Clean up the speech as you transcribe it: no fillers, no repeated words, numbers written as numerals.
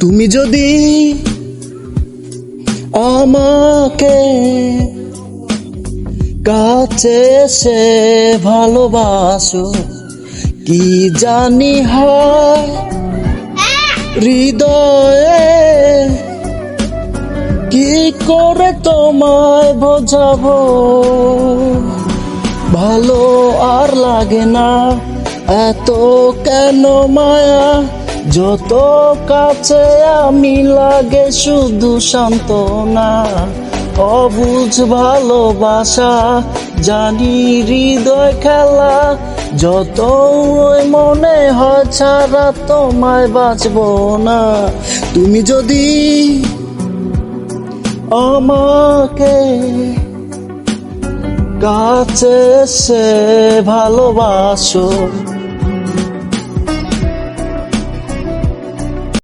তুমি যদি আমাকে কাছে এসে ভালোবাসো, কি জানি হয় হৃদয়ে, কি করে তোমায় বোঝাবো। ভালো আর লাগে না, এত কেন মায়া, যত কাছে আমি লাগে শুধু সান্ত্বনা। অবুঝ ভালোবাসা, জানি হৃদয় খেলা, যত মনে হয় ছাড়া তোমায় বাঁচবো না। তুমি যদি আমাকে কাছে এসে ভালোবাসো,